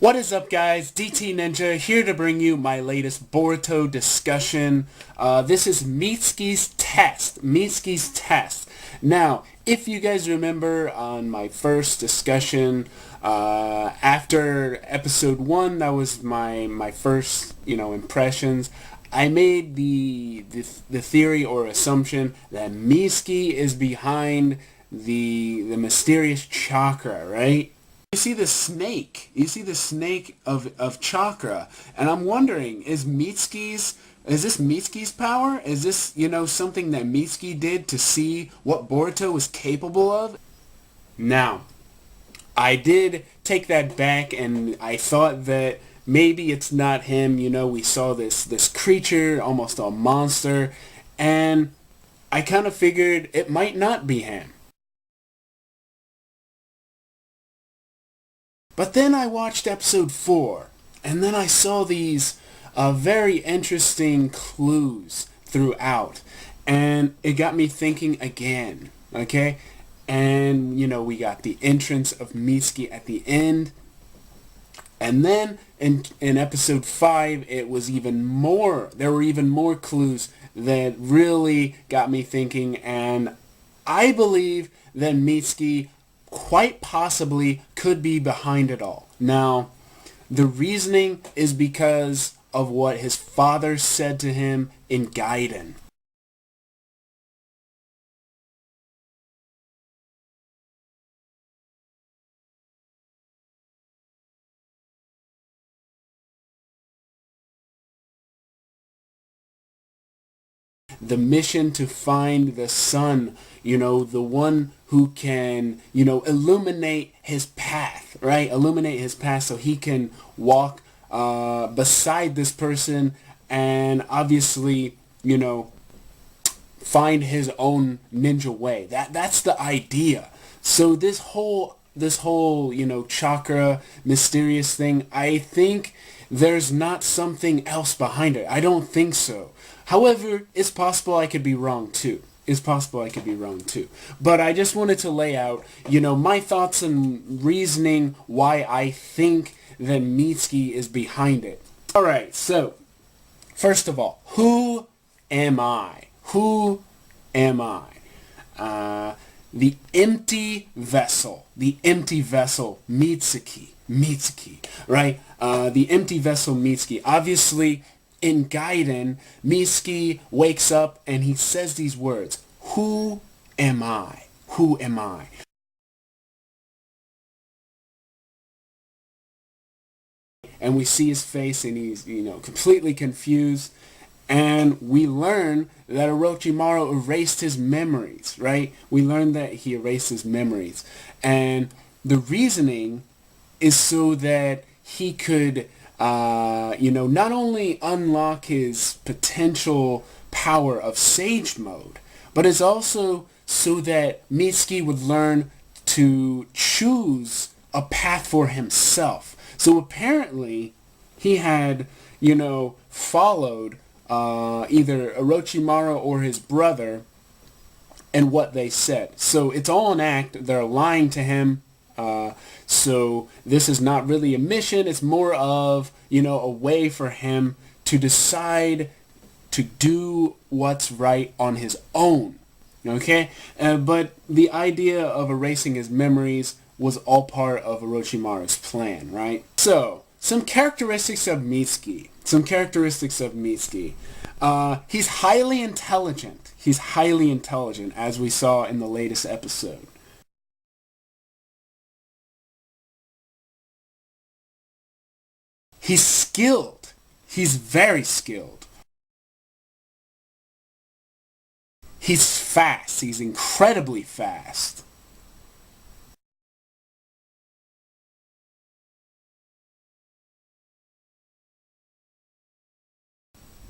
What is up, guys? DT Ninja here to bring you my latest Boruto discussion. This is Mitsuki's test. Mitsuki's test. Now, if you guys remember on my first discussion, after episode 1, that was my first, impressions. I made the theory or assumption that Mitsuki is behind the mysterious chakra, right? You see the snake. You see the snake of chakra. And I'm wondering, is this Mitsuki's power? Is this, something that Mitsuki did to see what Boruto was capable of? Now, I did take that back and I thought that maybe it's not him. We saw this creature, almost a monster, and I kind of figured it might not be him. But then I watched episode 4, and then I saw these very interesting clues throughout, and it got me thinking again, okay? And, we got the entrance of Mitsuki at the end, and then in episode 5, it was there were even more clues that really got me thinking, and I believe that Mitsuki quite possibly could be behind it all. Now, the reasoning is because of what his father said to him in Gaiden. The mission to find the sun, the one who can, illuminate his path, right? Illuminate his path so he can walk beside this person and obviously, find his own ninja way. That's the idea. So this whole, chakra mysterious thing, I think there's not something else behind it. I don't think so. However, it's possible I could be wrong too. But I just wanted to lay out, my thoughts and reasoning why I think that Mitsuki is behind it. Alright, so, first of all, who am I? Who am I? The empty vessel, Mitsuki, right? The empty vessel Mitsuki. Obviously, in Gaiden, Mitsuki wakes up and he says these words, "Who am I? Who am I?" And we see his face and he's, completely confused. And we learn that Orochimaru erased his memories, right? We learn that he erased his memories. And the reasoning is so that he could, not only unlock his potential power of Sage Mode, but it's also so that Mitsuki would learn to choose a path for himself. So apparently, he had, followed either Orochimaru or his brother and what they said. So it's all an act. They're lying to him. So this is not really a mission. It's more of, a way for him to decide to do what's right on his own. Okay? But the idea of erasing his memories was all part of Orochimaru's plan, right? So, some characteristics of Mitsuki. He's highly intelligent. As we saw in the latest episode. He's skilled. He's very skilled. He's fast. He's incredibly fast.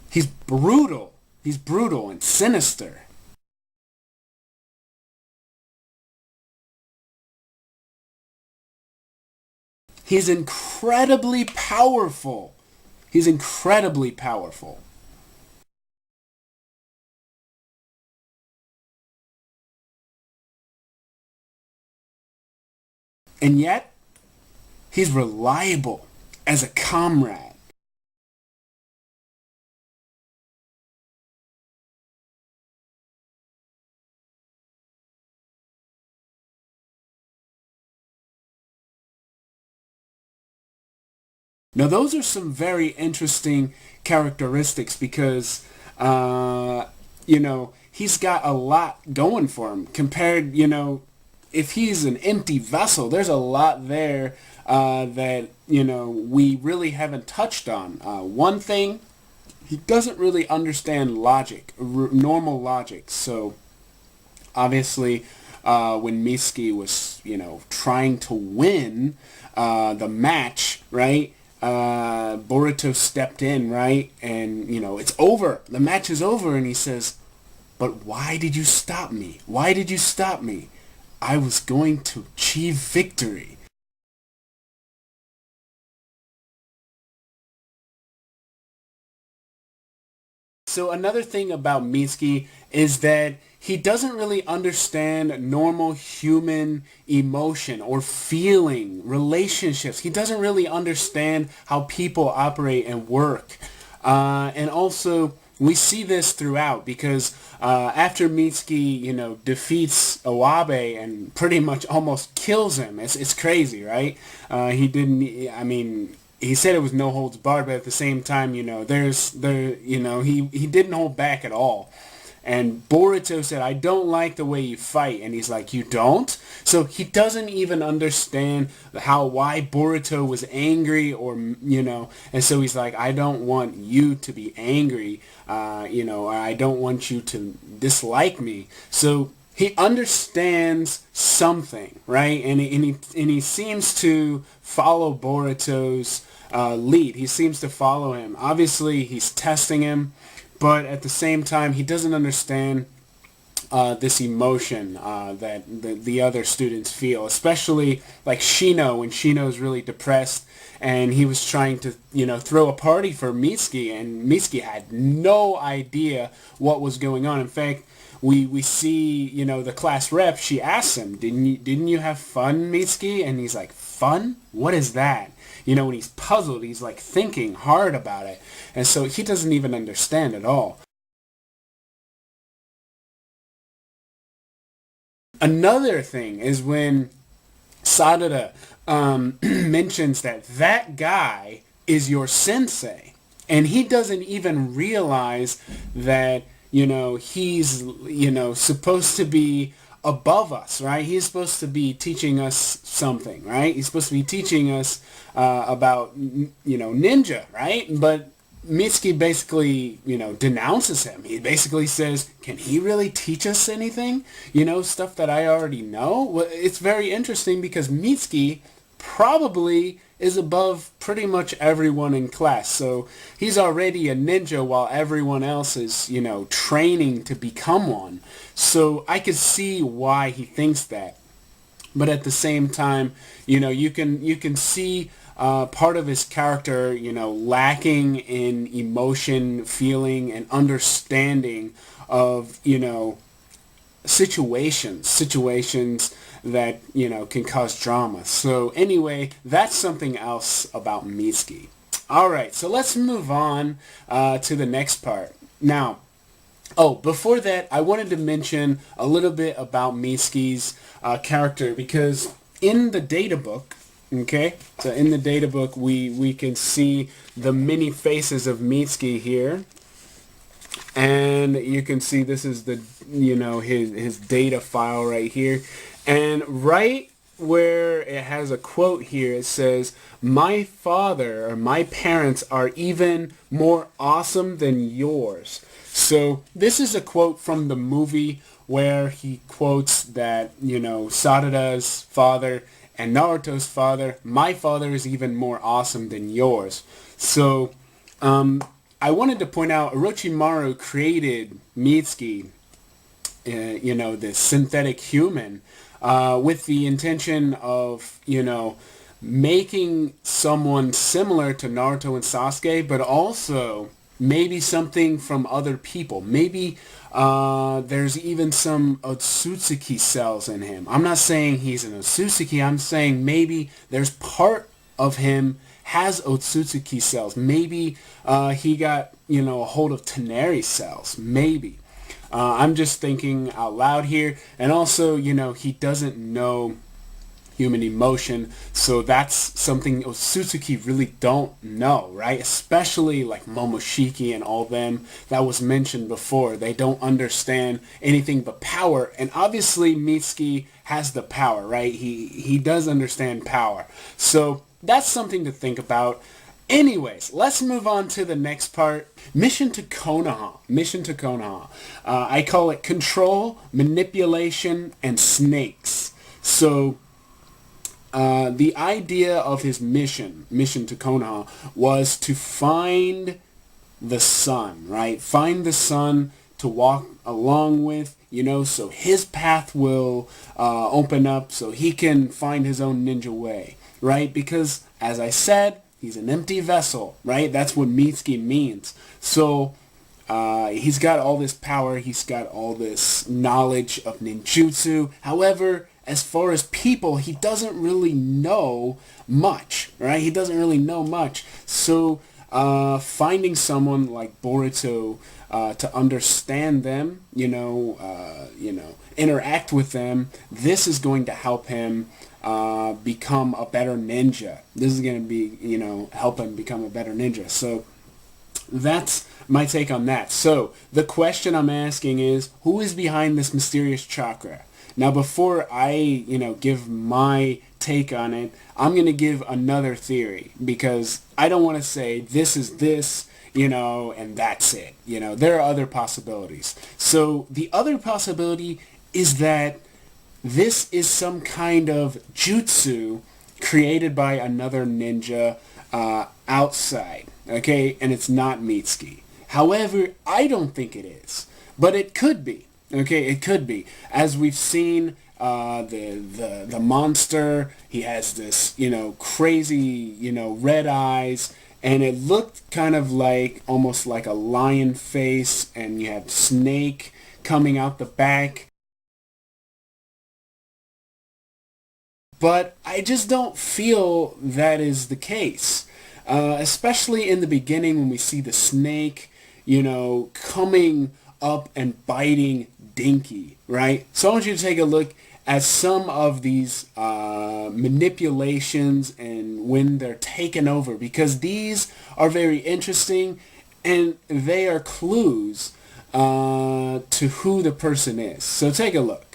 He's brutal. He's brutal and sinister. He's incredibly powerful. And yet, he's reliable. as a comrade. Now, those are some very interesting characteristics because, he's got a lot going for him compared, if he's an empty vessel, there's a lot there that, we really haven't touched on. One thing, he doesn't really understand logic, normal logic. So, obviously, when Mitsuki was, trying to win the match, right? Boruto stepped in, right? And, it's over. The match is over. And he says, but why did you stop me? Why did you stop me? I was going to achieve victory. So another thing about Mitsuki is that he doesn't really understand normal human emotion or feeling, relationships. He doesn't really understand how people operate and work. And also, we see this throughout because after Mitsuki, defeats Owabe and pretty much almost kills him, it's crazy, right? He didn't, I mean, he said it was no holds barred, but at the same time, he didn't hold back at all. And Boruto said, I don't like the way you fight. And he's like, you don't? So he doesn't even understand why Boruto was angry and so he's like, I don't want you to be angry, I don't want you to dislike me. So he understands something, right? And he seems to follow Boruto's lead. He seems to follow him. Obviously, he's testing him. But at the same time, he doesn't understand this emotion that the other students feel, especially like Shino, when Shino's really depressed and he was trying to, throw a party for Mitsuki, and Mitsuki had no idea what was going on. In fact, we see, the class rep, she asks him, didn't you have fun, Mitsuki? And he's like, fun? What is that? When he's puzzled, he's like thinking hard about it. And so he doesn't even understand at all. Another thing is when Sadada mentions that guy is your sensei. And he doesn't even realize that, he's, supposed to be above us, right? He's supposed to be teaching us something, right? He's supposed to be teaching us about, ninja, right? But Mitsuki basically, denounces him. He basically says, can he really teach us anything? Stuff that I already know? Well, it's very interesting because Mitsuki probably is above pretty much everyone in class. So he's already a ninja while everyone else is, training to become one. So I could see why he thinks that. But at the same time, you can see part of his character, lacking in emotion, feeling, and understanding of, situations that, can cause drama. So anyway, that's something else about Mitsuki. All right, so let's move on to the next part. Now, before that, I wanted to mention a little bit about Mitsuki's character because in the data book, okay, so in the data book, we can see the many faces of Mitsuki here. And you can see this is the, his data file right here. And right where it has a quote here, it says, my father or my parents are even more awesome than yours. So this is a quote from the movie where he quotes that, Sadada's father and Naruto's father, my father is even more awesome than yours. So I wanted to point out Orochimaru created Mitsuki, this synthetic human, with the intention of, making someone similar to Naruto and Sasuke, but also maybe something from other people. Maybe there's even some Otsutsuki cells in him. I'm not saying he's an Otsutsuki. I'm saying maybe there's part of him has Otsutsuki cells. Maybe he got, you know, a hold of Tenari cells. Maybe. I'm just thinking out loud here. And also, you know, he doesn't know human emotion, so that's something Otsutsuki really don't know, right? Especially like Momoshiki and all them that was mentioned before. They don't understand anything but power, and obviously Mitsuki has the power, right? He does understand power, so that's something to think about. Anyways, let's move on to the next part. Mission to Konoha. Mission to Konoha. I call it control, manipulation, and snakes. So the idea of his mission to Konoha, was to find the sun, right? Find the sun to walk along with, you know, so his path will open up so he can find his own ninja way, right? Because, as I said, he's an empty vessel, right? That's what Mitsuki means. So he's got all this power, he's got all this knowledge of ninjutsu. However, as far as people, he doesn't really know much, right? He doesn't really know much. So finding someone like Boruto to understand them, interact with them, this is going to help him become a better ninja. This is going to be, help him become a better ninja. So that's my take on that. So the question I'm asking is, who is behind this mysterious chakra? Now, before I, give my take on it, I'm going to give another theory, because I don't want to say this is this, and that's it. There are other possibilities. So the other possibility is that this is some kind of jutsu created by another ninja outside, okay? And it's not Mitsuki. However, I don't think it is, but it could be. Okay, it could be. As we've seen, the monster, he has this, crazy, red eyes, and it looked kind of like, almost like a lion face, and you have snake coming out the back. But I just don't feel that is the case. Especially in the beginning when we see the snake, coming up and biting Dinky, right? So I want you to take a look at some of these manipulations and when they're taken over, because these are very interesting and they are clues to who the person is. So take a look.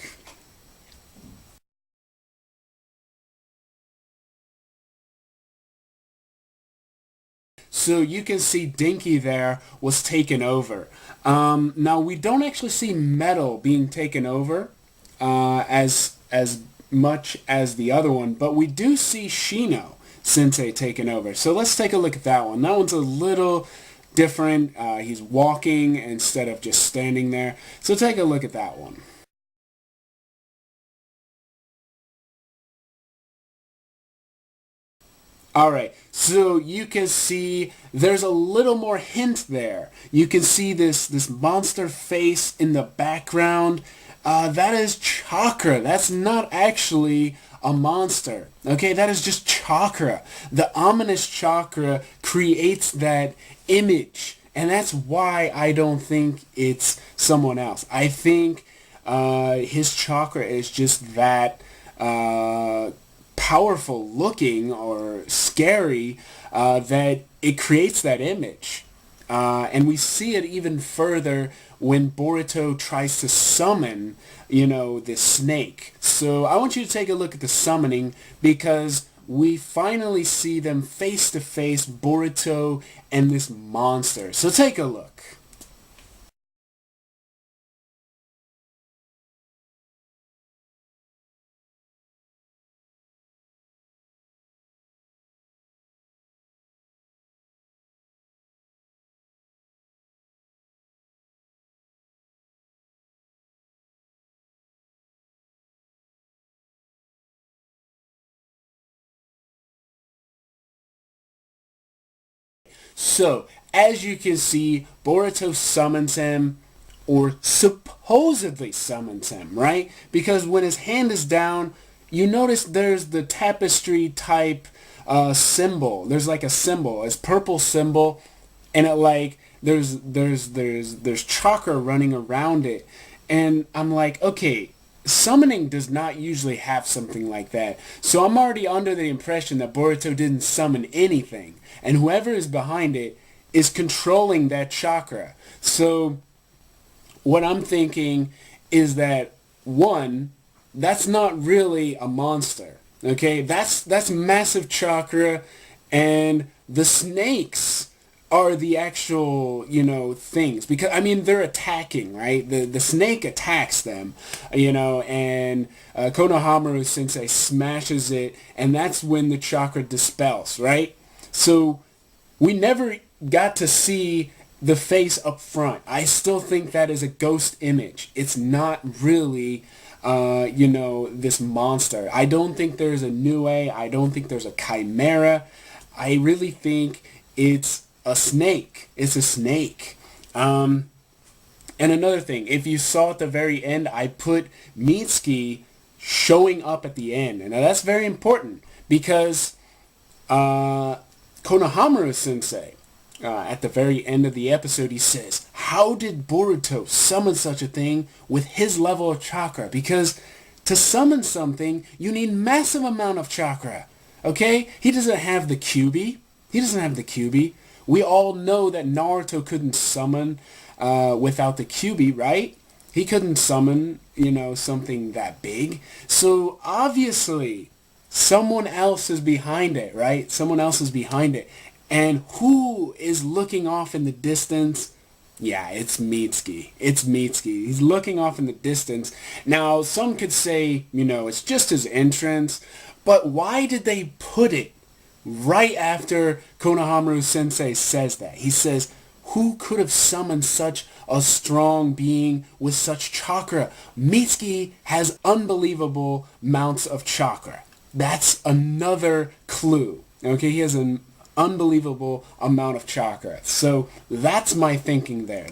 So you can see Dinky there was taken over. Now we don't actually see Metal being taken over as much as the other one, but we do see Shino Sensei taken over. So let's take a look at that one. That one's a little different. He's walking instead of just standing there. So take a look at that one. Alright, so you can see there's a little more hint there. You can see this monster face in the background. That is chakra. That's not actually a monster. Okay, that is just chakra. The ominous chakra creates that image. And that's why I don't think it's someone else. I think his chakra is just that powerful looking or scary that it creates that image. And we see it even further when Boruto tries to summon, this snake. So I want you to take a look at the summoning, because we finally see them face to face, Boruto and this monster. So take a look. So, as you can see, Boruto summons him, or supposedly summons him, right? Because when his hand is down, you notice there's the tapestry type symbol. There's like a symbol. It's purple symbol, and it like there's chakra running around it, and I'm like, okay, summoning does not usually have something like that. So I'm already under the impression that Boruto didn't summon anything, and whoever is behind it is controlling that chakra. So what I'm thinking is that, one, that's not really a monster. Okay, that's massive chakra, and the snakes are the actual, things. Because, I mean, they're attacking, right? The snake attacks them, and Konohamaru Sensei smashes it, and that's when the chakra dispels, right? So we never got to see the face up front. I still think that is a ghost image. It's not really, this monster. I don't think there's a Nue. I don't think there's a Chimera. I really think it's a snake. It's a snake. And another thing, if you saw at the very end, I put Mitsuki showing up at the end. And that's very important because Konohamaru Sensei, at the very end of the episode, he says, how did Boruto summon such a thing with his level of chakra? Because to summon something, you need massive amount of chakra. Okay? He doesn't have the Kyuubi. We all know that Naruto couldn't summon without the Kyuubi, right? He couldn't summon, something that big. So obviously, someone else is behind it, right? Someone else is behind it. And who is looking off in the distance? Yeah, it's Mitsuki. He's looking off in the distance. Now, some could say, it's just his entrance. But why did they put it right after Konohamaru Sensei says that? He says, who could have summoned such a strong being with such chakra? Mitsuki has unbelievable amounts of chakra. That's another clue. Okay, he has an unbelievable amount of chakra. So that's my thinking there.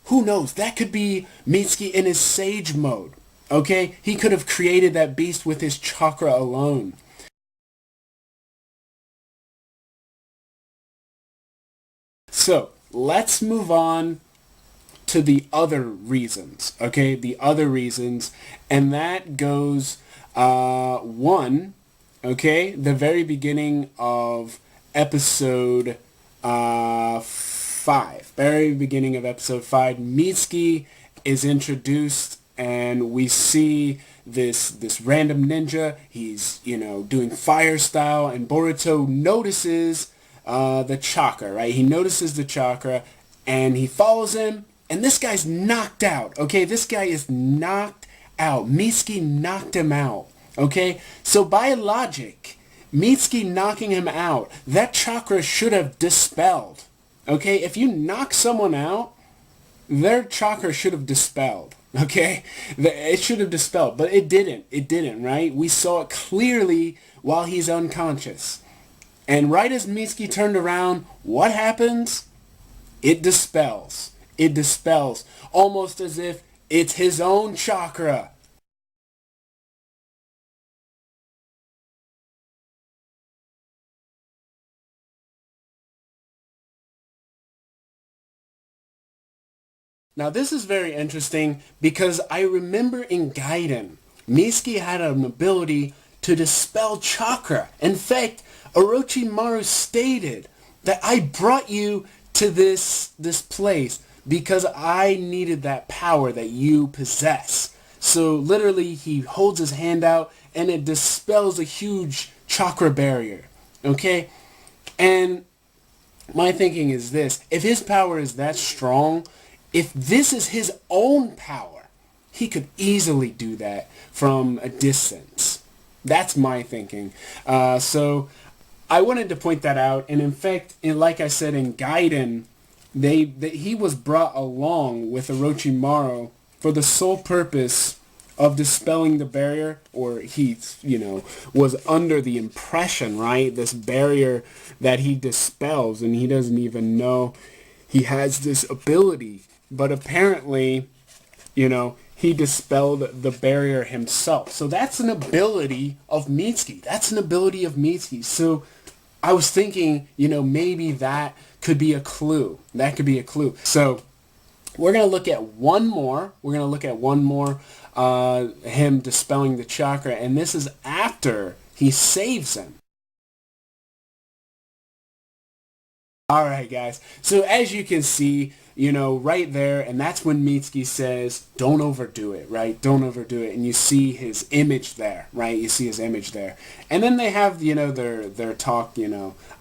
Who knows? That could be Mitsuki in his sage mode. Okay? He could have created that beast with his chakra alone. So, let's move on to the other reasons, okay? The other reasons, and that goes, one, okay, the very beginning of episode 5. Very beginning of episode 5, Mitsuki is introduced, and we see this random ninja. He's, doing fire style, and Boruto notices the chakra, right? He notices the chakra, and he follows him, and this guy's knocked out, okay? This guy is knocked out. Mitsuki knocked him out, okay? So by logic, Mitsuki knocking him out, that chakra should have dispelled, okay? If you knock someone out, their chakra should have dispelled, okay? It should have dispelled, but it didn't, right? We saw it clearly while he's unconscious. And right as Mitsuki turned around, what happens? It dispels. Almost as if it's his own chakra. Now this is very interesting because I remember in Gaiden, Mitsuki had an ability to dispel chakra. In fact, Orochimaru stated that I brought you to this place because I needed that power that you possess. So literally he holds his hand out and it dispels a huge chakra barrier. Okay? And my thinking is this. If his power is that strong, if this is his own power, he could easily do that from a distance. That's my thinking. So I wanted to point that out. And in fact, like I said in Gaiden, he was brought along with Orochimaru for the sole purpose of dispelling the barrier, or he, was under the impression, right? This barrier that he dispels, and he doesn't even know he has this ability. But apparently, he dispelled the barrier himself. So that's an ability of Mitsuki. So I was thinking, maybe that could be a clue. So we're going to look at one more. Him dispelling the chakra. And this is after he saves him. All right, guys. So as you can see, right there, and that's when Mitsuki says, don't overdo it, right? Don't overdo it. And you see his image there, right? And then they have, their talk,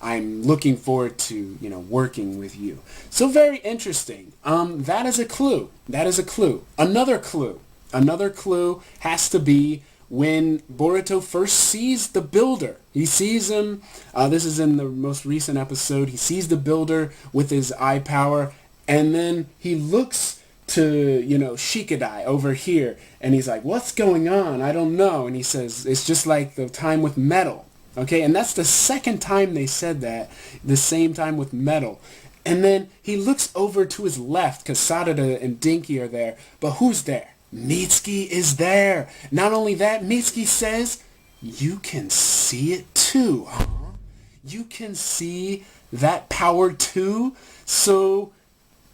I'm looking forward to, working with you. So very interesting. That is a clue. Another clue has to be when Boruto first sees the builder. He sees him, this is in the most recent episode, he sees the builder with his eye power, and then he looks to, Shikadai over here, and he's like, what's going on? I don't know. And he says, it's just like the time with metal. Okay, and that's the second time they said that, the same time with metal. And then he looks over to his left, because Sarada and Dinky are there, but who's there? Mitsuki is there. Not only that, Mitsuki says, you can see it too, huh? You can see that power too? So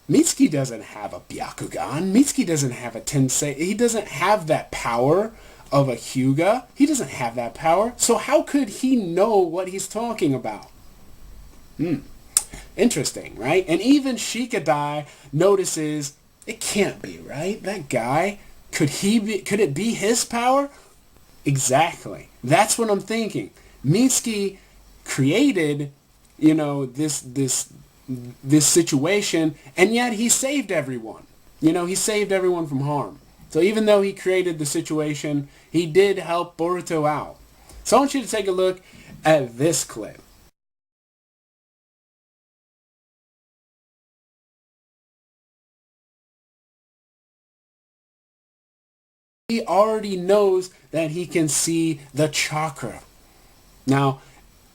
Mitsuki doesn't have a Byakugan. Mitsuki doesn't have a Tensei. He doesn't have that power of a Hyuga. He doesn't have that power. So how could he know what he's talking about? Interesting, right? And even Shikadai notices, it can't be, right? That guy, could it be his power? Exactly. That's what I'm thinking. Mitsuki created, this situation, and yet he saved everyone. He saved everyone from harm. So even though he created the situation, he did help Boruto out. So I want you to take a look at this clip. He already knows that he can see the chakra. Now,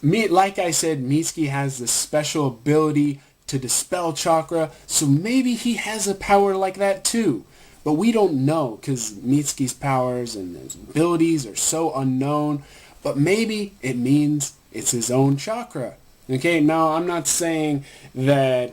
like I said, Mitsuki has this special ability to dispel chakra, so maybe he has a power like that too. But we don't know, because Mitsuki's powers and his abilities are so unknown. But maybe it means it's his own chakra. Okay, now I'm not saying that,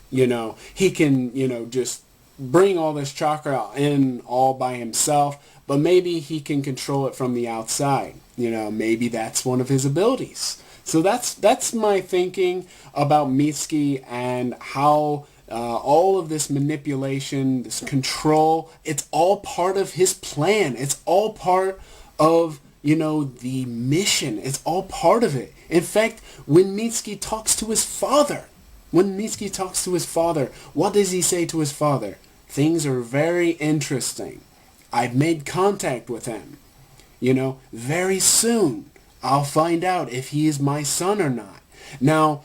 he can, just bring all this chakra in all by himself, but maybe he can control it from the outside. Maybe that's one of his abilities. So that's my thinking about Mitsuki and how all of this manipulation, this control, it's all part of his plan. It's all part of, the mission. It's all part of it. In fact, when Mitsuki talks to his father, what does he say to his father? Things are very interesting. I've made contact with him. Very soon I'll find out if he is my son or not. Now,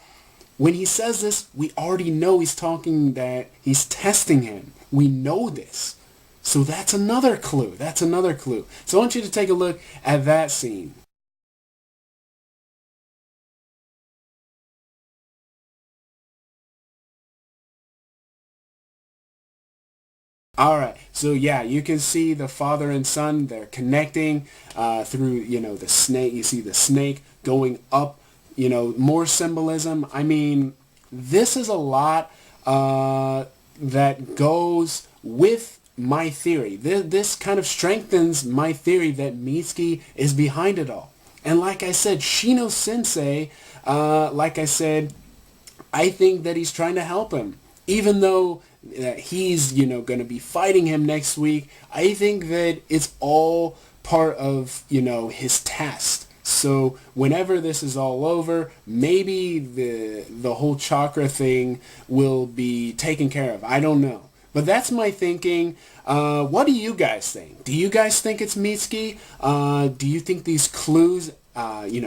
when he says this, we already know he's talking that he's testing him. We know this. So that's another clue. So I want you to take a look at that scene. All right, so yeah, you can see the father and son, they're connecting through, the snake. You see the snake going up, more symbolism. I mean, this is a lot that goes with my theory. This kind of strengthens my theory that Mitsuki is behind it all. And like I said, Shino Sensei, I think that he's trying to help him. Even though he's, going to be fighting him next week, I think that it's all part of, his test. So whenever this is all over, maybe the whole chakra thing will be taken care of. I don't know. But that's my thinking. What do you guys think? Do you guys think it's Mitsuki? Do you think these clues,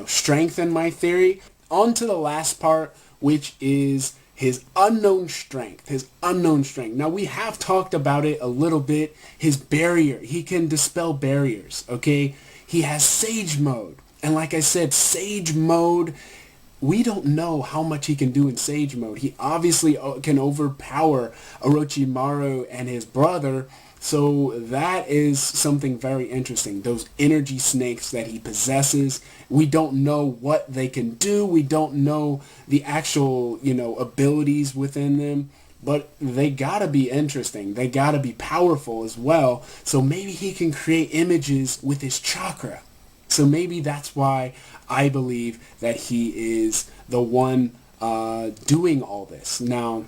strengthen my theory? On to the last part, which is his unknown strength, Now, we have talked about it a little bit. His barrier, he can dispel barriers, okay? He has Sage Mode. And like I said, Sage Mode, we don't know how much he can do in Sage Mode. He obviously can overpower Orochimaru and his brother. So that is something very interesting. Those energy snakes that he possesses, we don't know what they can do. We don't know the actual, abilities within them. But they gotta be interesting. They gotta be powerful as well. So maybe he can create images with his chakra. So maybe that's why I believe that he is the one doing all this. Now,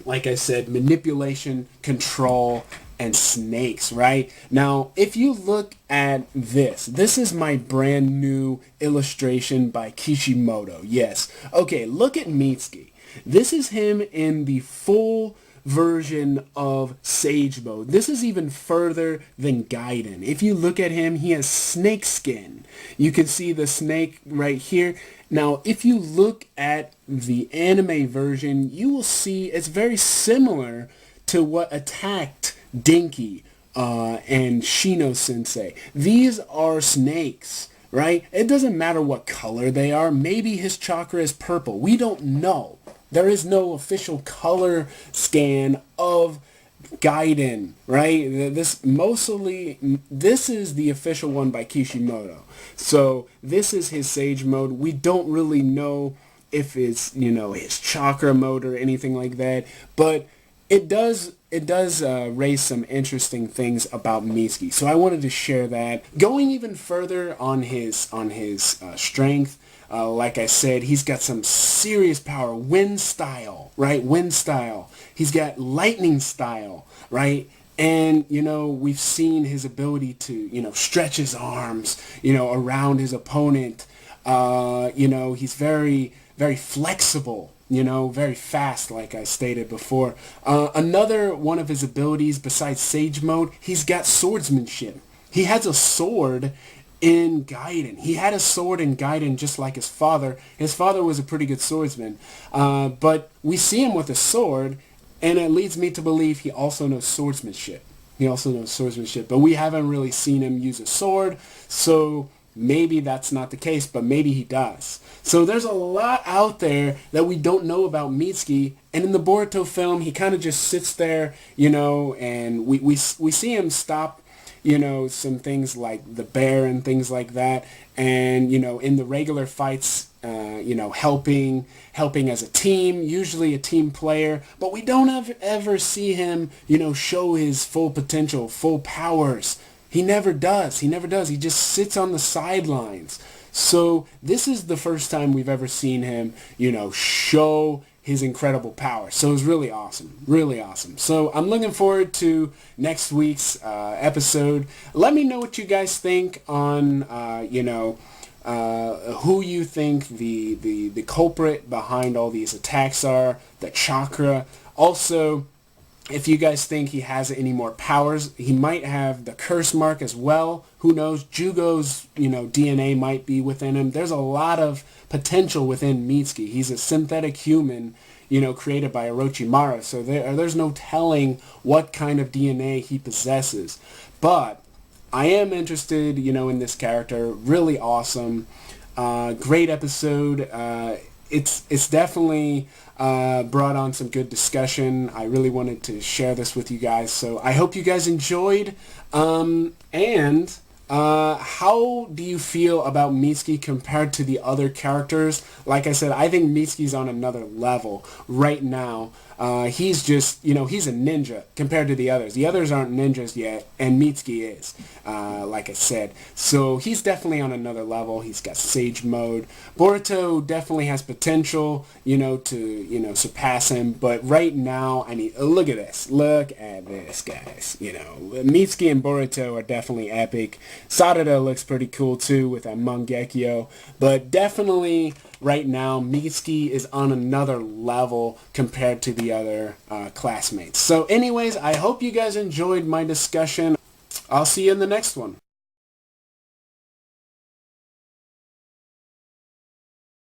like I said, manipulation, control, and snakes, right? Now, if you look at this is my brand new illustration by Kishimoto. Yes. Okay, look at Mitsuki. This is him in the full version of Sage Mode. This is even further than Gaiden. If you look at him, he has snake skin. You can see the snake right here. Now, if you look at the anime version, you will see it's very similar to what attacked Denki and Shino Sensei. These are snakes, right? It doesn't matter what color they are. Maybe his chakra is purple. We don't know. There is no official color scan of Gaiden, right? This is the official one by Kishimoto. So this is his Sage Mode. We don't really know if it's, his chakra mode or anything like that, but it does raise some interesting things about Mitsuki. So I wanted to share that. Going even further on his strength, like I said, he's got some serious power. Wind style, right? Wind style. He's got lightning style, right? And, we've seen his ability to, stretch his arms, around his opponent. He's very, very flexible, very fast, like I stated before. Another one of his abilities besides Sage Mode, he's got swordsmanship. He has a sword in Gaiden. He had a sword in Gaiden just like his father. His father was a pretty good swordsman. But we see him with a sword, and it leads me to believe he also knows swordsmanship. But we haven't really seen him use a sword, so maybe that's not the case, but maybe he does. So there's a lot out there that we don't know about Mitsuki, and in the Boruto film, he kind of just sits there, and we see him stop, some things like the bear and things like that, and, in the regular fights, helping as a team, usually a team player, but we don't ever see him, show his full potential, full powers. He never does. He just sits on the sidelines. So this is the first time we've ever seen him, show his incredible power. So it's really awesome. Really awesome. So I'm looking forward to next week's episode. Let me know what you guys think on, who you think the culprit behind all these attacks are, the chakra. Also, if you guys think he has any more powers, he might have the curse mark as well. Who knows? Jugo's, DNA might be within him. There's a lot of potential within Mitsuki. He's a synthetic human, created by Orochimaru. So there's no telling what kind of DNA he possesses. But I am interested, in this character. Really awesome. Great episode. It's definitely brought on some good discussion. I really wanted to share this with you guys, so I hope you guys enjoyed. And how do you feel about Mitsuki compared to the other characters? Like I said, I think Mitsuki's on another level right now. He's just, he's a ninja compared to the others. The others aren't ninjas yet, and Mitsuki is, like I said. So he's definitely on another level. He's got Sage Mode. Boruto definitely has potential, to, surpass him. But right now, look at this. Look at this, guys. Mitsuki and Boruto are definitely epic. Sarada looks pretty cool, too, with that Mangekyo. But definitely, right now, Mitsuki is on another level compared to the other classmates. So anyways, I hope you guys enjoyed my discussion. I'll see you in the next one.